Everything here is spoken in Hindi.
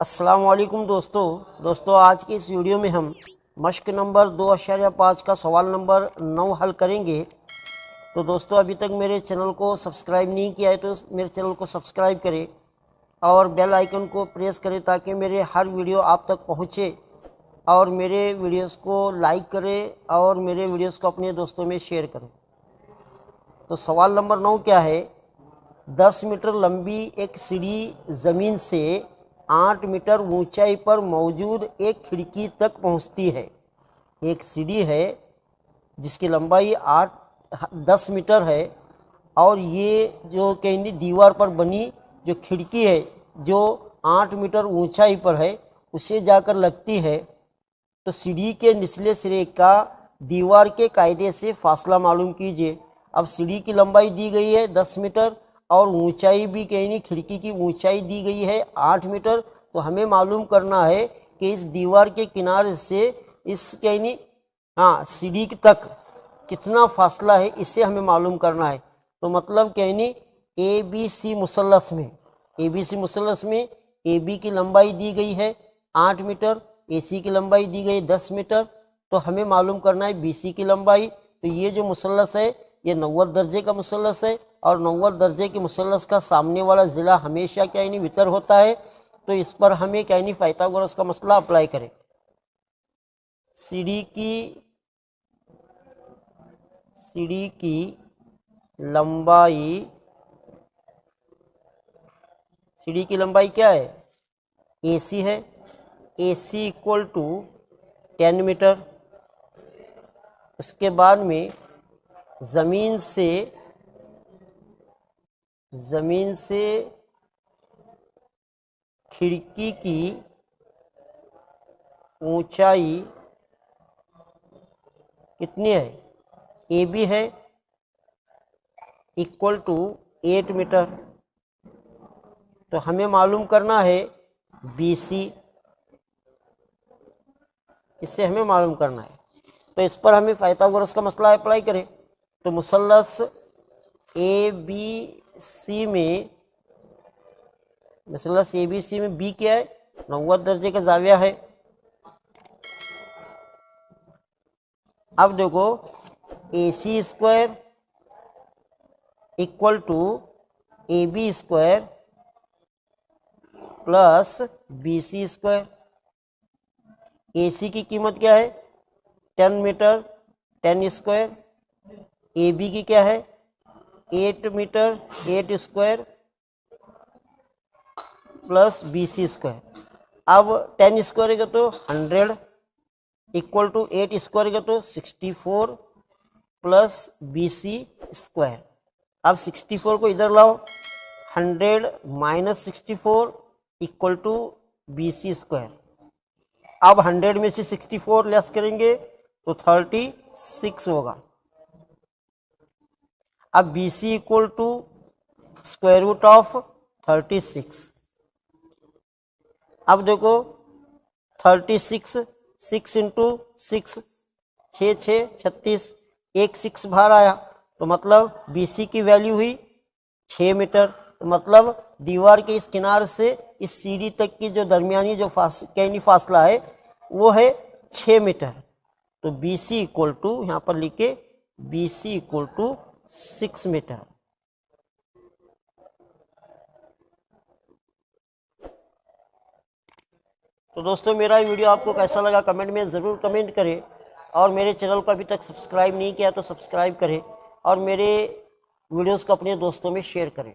अस्सलाम वालेकुम दोस्तों आज की इस वीडियो में हम मश्क नंबर 2.5 का सवाल नंबर 9 हल करेंगे। तो दोस्तों अभी तक मेरे चैनल को सब्सक्राइब नहीं किया है तो मेरे चैनल को सब्सक्राइब करें और बेल आइकन को प्रेस करें ताकि मेरे हर वीडियो आप तक पहुँचे, और मेरे वीडियोस को लाइक करें और मेरे वीडियोस को अपने दोस्तों में शेयर करें। तो सवाल नंबर 9 क्या है? 10 मीटर लंबी एक सीढ़ी ज़मीन से 8 मीटर ऊंचाई पर मौजूद एक खिड़की तक पहुंचती है। एक सीढ़ी है जिसकी लंबाई 10 मीटर है और ये जो कहीं दीवार पर बनी जो खिड़की है जो 8 मीटर ऊंचाई पर है उसे जाकर लगती है। तो सीढ़ी के निचले सिरे का दीवार के कायदे से फासला मालूम कीजिए। अब सीढ़ी की लंबाई दी गई है 10 मीटर और ऊंचाई भी कहीं खिड़की की ऊंचाई दी गई है 8 मीटर। तो हमें मालूम करना है कि इस दीवार के किनारे से इस कहीं सीढ़ी तक कितना फासला है, इससे हमें मालूम करना है। तो मतलब कहीं ABC मुसल्लस में AB की लंबाई दी गई है 8 मीटर, AC की लंबाई दी गई 10 मीटर। तो हमें मालूम करना है BC की लंबाई। तो ये जो मुसल्लस है ये 90 दर्जे का मुसल्लस है और 90 दर्जे के मुसल्लस का सामने वाला ज़िला हमेशा वितर होता है। तो इस पर हमें पाइथागोरस का मसला अप्लाई करें। सीढ़ी की लंबाई क्या है? AC है। AC equal to 10 metre. उसके बाद में ज़मीन से खिड़की की ऊंचाई कितनी है? AB है इक्वल टू 8 मीटर। तो हमें मालूम करना है BC, इससे हमें मालूम करना है। तो इस पर हमें पाइथागोरस का मसला अप्लाई करें। तो मुसल्लस ABC में B क्या है? 90 दर्जे का जाविया है। अब देखो AC square equal to AB square plus BC square. AC की कीमत क्या है? 10 मीटर 10 स्क्वायर। AB की क्या है? 8 metre 8 square plus BC square. अब 10 स्क्वायर का तो 100 इक्वल टू 8 स्क्वायर का तो 64 प्लस BC स्क्वायर। अब 64 को इधर लाओ, 100 minus 64 equal to BC square. अब 100 में से 64 लेस करेंगे तो 36 होगा। अब BC equal to square root of 36। अब देखो 36 6 इंटू 6 6 36 एक 6 बाहर आया। तो मतलब BC की वैल्यू हुई 6 मीटर। तो मतलब दीवार के इस किनारे से इस सीढ़ी तक की जो दरमियानी जो फासला है वो है 6 मीटर। तो BC इक्वल टू यहाँ पर लिखे BC इक्वल टू 6 मीटर। तो दोस्तों मेरा वीडियो आपको कैसा लगा कमेंट में ज़रूर कमेंट करें, और मेरे चैनल को अभी तक सब्सक्राइब नहीं किया तो सब्सक्राइब करें और मेरे वीडियोस को अपने दोस्तों में शेयर करें।